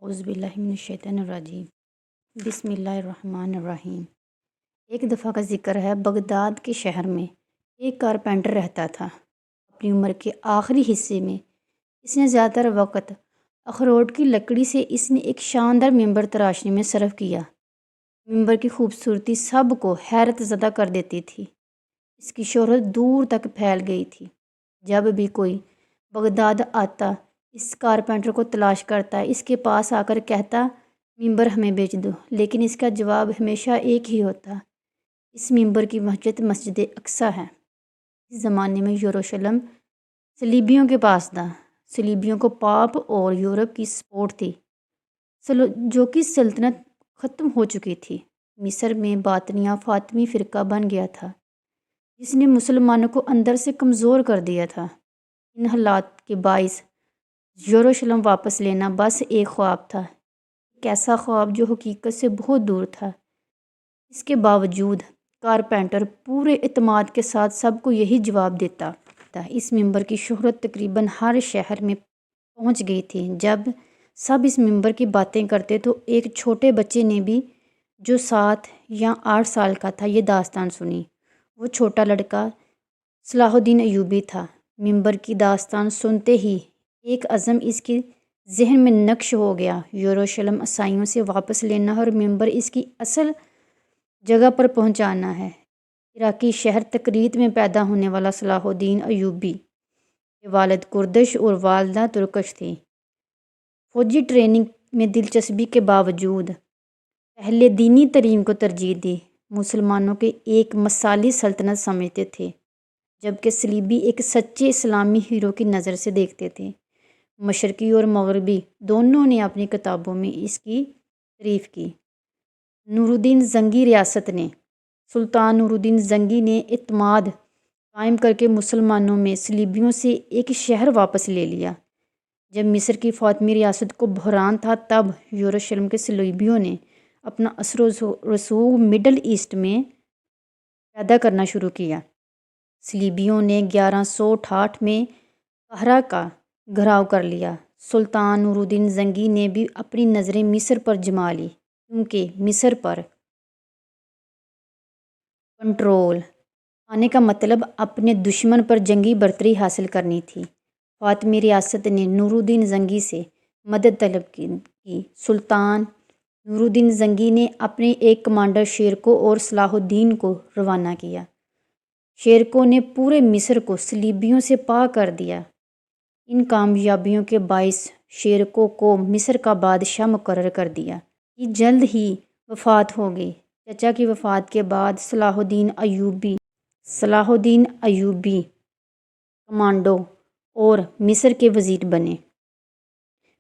اعوذ باللہ من الشیطان الرجیم بسم اللہ الرحمن الرحیم۔ ایک دفعہ کا ذکر ہے، بغداد کے شہر میں ایک کارپینٹر رہتا تھا۔ اپنی عمر کے آخری حصے میں اس نے زیادہ تر وقت اخروٹ کی لکڑی سے اس نے ایک شاندار ممبر تراشنے میں صرف کیا۔ ممبر کی خوبصورتی سب کو حیرت زدہ کر دیتی تھی۔ اس کی شہرت دور تک پھیل گئی تھی۔ جب بھی کوئی بغداد آتا، اس کارپینٹر کو تلاش کرتا، اس کے پاس آ کر کہتا ممبر ہمیں بیچ دو، لیکن اس کا جواب ہمیشہ ایک ہی ہوتا، اس ممبر کی مسجد اقصیٰ ہے۔ اس زمانے میں یروشلم صلیبیوں کے پاس تھا۔ صلیبیوں کو پاپ اور یورپ کی سپورٹ تھی، جو کہ سلطنت ختم ہو چکی تھی۔ مصر میں باطنیہ فاطمی فرقہ بن گیا تھا، جس نے مسلمانوں کو اندر سے کمزور کر دیا تھا۔ ان حالات کے باعث یروشلم واپس لینا بس ایک خواب تھا، ایک ایسا خواب جو حقیقت سے بہت دور تھا۔ اس کے باوجود کارپینٹر پورے اعتماد کے ساتھ سب کو یہی جواب دیتا تھا۔ اس ممبر کی شہرت تقریباً ہر شہر میں پہنچ گئی تھی۔ جب سب اس ممبر کی باتیں کرتے تو ایک چھوٹے بچے نے بھی، جو 7 یا 8 سال کا تھا، یہ داستان سنی۔ وہ چھوٹا لڑکا صلاح الدین ایوبی تھا۔ ممبر کی داستان سنتے ہی ایک عزم اس کے ذہن میں نقش ہو گیا، یروشلم عیسائیوں سے واپس لینا اور ممبر اس کی اصل جگہ پر پہنچانا ہے۔ عراقی شہر تکریت میں پیدا ہونے والا صلاح الدین ایوبی کے والد کردش اور والدہ ترکش تھی۔ فوجی ٹریننگ میں دلچسپی کے باوجود پہلے دینی تعلیم کو ترجیح دی۔ مسلمانوں کے ایک مثالی سلطنت سمجھتے تھے، جبکہ صلیبی ایک سچے اسلامی ہیرو کی نظر سے دیکھتے تھے۔ مشرقی اور مغربی دونوں نے اپنی کتابوں میں اس کی تعریف کی۔ نور الدین زنگی ریاست نے سلطان نور الدین زنگی نے اعتماد قائم کر کے مسلمانوں میں صلیبیوں سے ایک شہر واپس لے لیا۔ جب مصر کی فاطمی ریاست کو بحران تھا، تب یروشلم کے صلیبیوں نے اپنا اثر و رسوخ مڈل ایسٹ میں پیدا کرنا شروع کیا۔ صلیبیوں نے 1168 میں قاہرہ کا گھیراؤ کر لیا۔ سلطان نور الدین زنگی نے بھی اپنی نظریں مصر پر جما لی، کیونکہ مصر پر کنٹرول پانے کا مطلب اپنے دشمن پر جنگی برتری حاصل کرنی تھی۔ فاطمی ریاست نے نور الدین زنگی سے مدد طلب کی۔ سلطان نور الدین زنگی نے اپنے ایک کمانڈر شیرکو اور صلاح الدین کو روانہ کیا۔ شیرکو نے پورے مصر کو صلیبیوں سے پاک کر دیا۔ ان کامیابیوں کے باعث شیرکو کو مصر کا بادشاہ مقرر کر دیا۔ کی جلد ہی وفات ہو گئی۔ چچا کی وفات کے بعد صلاح الدین ایوبی کمانڈو اور مصر کے وزیر بنے۔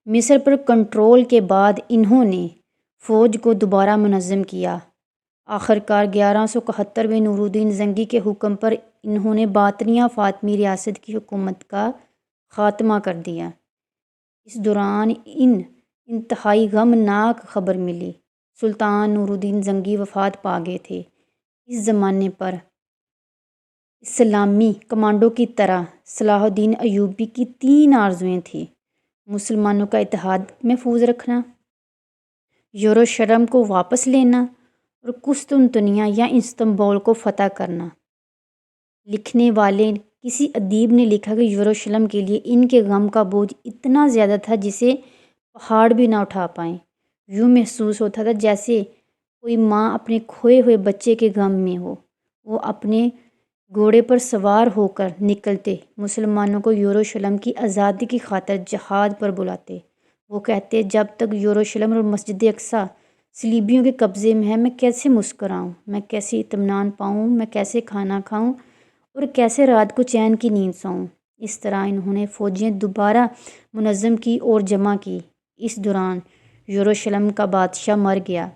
مصر پر کنٹرول کے بعد انہوں نے فوج کو دوبارہ منظم کیا۔ آخرکار 1171 میں نور الدین زنگی کے حکم پر انہوں نے باطنیہ فاطمی ریاست کی حکومت کا خاتمہ کر دیا۔ اس دوران انتہائی غمناک خبر ملی۔ سلطان نور الدین زنگی وفات پا گئے تھے۔ اس زمانے پر اسلامی کمانڈو کی طرح صلاح الدین ایوبی کی 3 آرزوئیں تھیں: مسلمانوں کا اتحاد محفوظ رکھنا، یروشلم کو واپس لینا اور قسطنطنیہ یا استنبول کو فتح کرنا۔ لکھنے والے کسی ادیب نے لکھا کہ یروشلم کے لیے ان کے غم کا بوجھ اتنا زیادہ تھا جسے پہاڑ بھی نہ اٹھا پائیں۔ یوں محسوس ہوتا تھا جیسے کوئی ماں اپنے کھوئے ہوئے بچے کے غم میں ہو۔ وہ اپنے گھوڑے پر سوار ہو کر نکلتے، مسلمانوں کو یروشلم کی آزادی کی خاطر جہاد پر بلاتے۔ وہ کہتے، جب تک یروشلم اور مسجد اقصیٰ صلیبیوں کے قبضے میں ہے، میں کیسے مسکراؤں، میں کیسے اطمینان پاؤں، میں کیسے کھانا کھاؤں اور کیسے رات کو چین کی نیند سوؤں۔ اس طرح انہوں نے فوجیں دوبارہ منظم کی اور جمع کی۔ اس دوران یروشلم کا بادشاہ مر گیا۔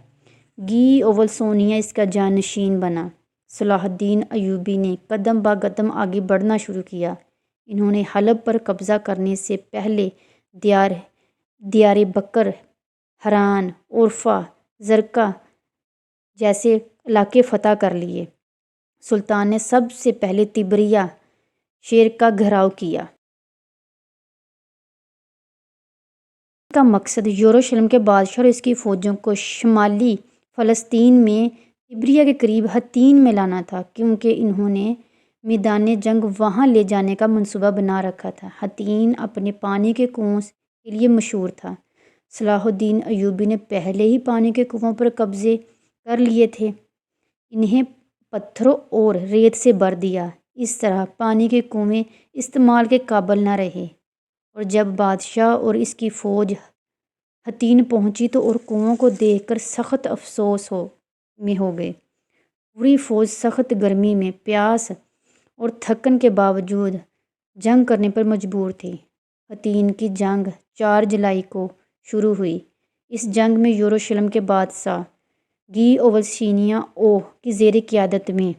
گی اول سونیا اس کا جانشین بنا۔ صلاح الدین ایوبی نے قدم با قدم آگے بڑھنا شروع کیا۔ انہوں نے حلب پر قبضہ کرنے سے پہلے دیار بکر، حران، عرفہ، زرقہ جیسے علاقے فتح کر لیے۔ سلطان نے سب سے پہلے طبریہ شہر کا گھیراؤ کیا۔ کا مقصد یروشلم کے بادشاہ اور اس کی فوجوں کو شمالی فلسطین میں تبریہ کے قریب حطین میں لانا تھا، کیونکہ انہوں نے میدان جنگ وہاں لے جانے کا منصوبہ بنا رکھا تھا۔ حطین اپنے پانی کے کنوؤں کے لیے مشہور تھا۔ صلاح الدین ایوبی نے پہلے ہی پانی کے کنوؤں پر قبضے کر لیے تھے، انہیں پتھروں اور ریت سے بھر دیا۔ اس طرح پانی کے کنویں استعمال کے قابل نہ رہے، اور جب بادشاہ اور اس کی فوج حطین پہنچی تو اور کنوؤں کو دیکھ کر سخت افسوس میں ہو گئے۔ پوری فوج سخت گرمی میں، پیاس اور تھکن کے باوجود جنگ کرنے پر مجبور تھی۔ حطین کی جنگ 4 جولائی کو شروع ہوئی۔ اس جنگ میں یروشلم کے بادشاہ گیوولسینیا او کی زیر قیادت میں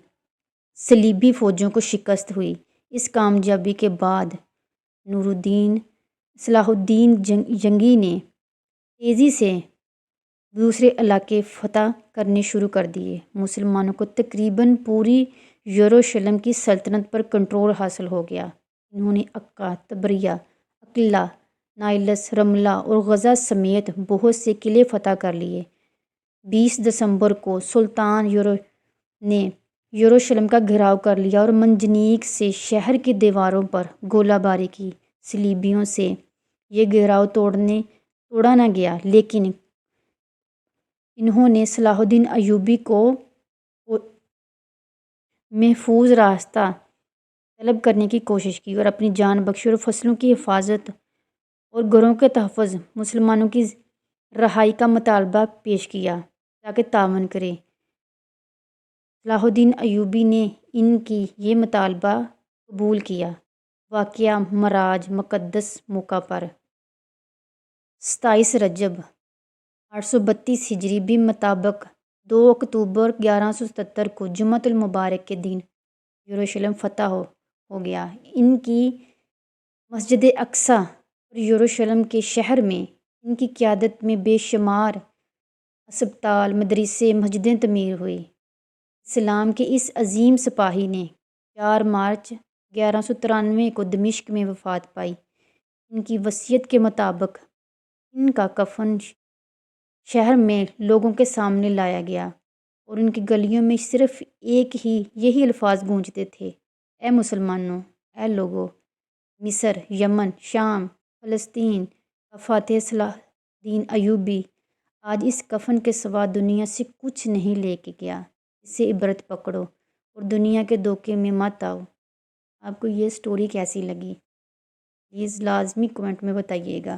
صلیبی فوجوں کو شکست ہوئی۔ اس کامیابی کے بعد صلاح الدین جنگی نے تیزی سے دوسرے علاقے فتح کرنے شروع کر دیے۔ مسلمانوں کو تقریباً پوری یروشلم کی سلطنت پر کنٹرول حاصل ہو گیا۔ انہوں نے عکا، تبریہ، اقلا، نائلس، رملہ اور غزہ سمیت بہت سے قلعے فتح کر لیے۔ 20 دسمبر کو سلطان نے یروشلم کا گھیراؤ کر لیا اور منجنیق سے شہر کی دیواروں پر گولہ باری کی۔ صلیبیوں سے یہ گھیراؤ توڑا نہ گیا، لیکن انہوں نے صلاح الدین ایوبی کو محفوظ راستہ طلب کرنے کی کوشش کی اور اپنی جان بخشی اور فصلوں کی حفاظت اور گھروں کے تحفظ، مسلمانوں کی رہائی کا مطالبہ پیش کیا تاکہ تعاون کرے۔ صلاح الدین ایوبی نے ان کی یہ مطالبہ قبول کیا۔ واقعہ معراج مقدس موقع پر 27 رجب 832 ہجری بھی مطابق 2 اکتوبر 1177 کو جمعۃ المبارک کے دن یروشلم فتح ہو گیا۔ ان کی مسجد اقصیٰ اور یروشلم کے شہر میں ان کی قیادت میں بے شمار اسپتال، مدرسے، مسجدیں تعمیر ہوئیں۔ اسلام کے اس عظیم سپاہی نے 4 مارچ 1193 کو دمشق میں وفات پائی۔ ان کی وصیت کے مطابق ان کا کفن شہر میں لوگوں کے سامنے لایا گیا اور ان کی گلیوں میں صرف یہی الفاظ گونجتے تھے: اے مسلمانوں، اے لوگو، مصر، یمن، شام، فلسطین کا فاتح صلاح الدین ایوبی آج اس کفن کے سوا دنیا سے کچھ نہیں لے کے گیا۔ اس سے عبرت پکڑو اور دنیا کے دھوکے میں مت آؤ۔ آپ کو یہ سٹوری کیسی لگی؟ پلیز لازمی کمنٹ میں بتائیے گا۔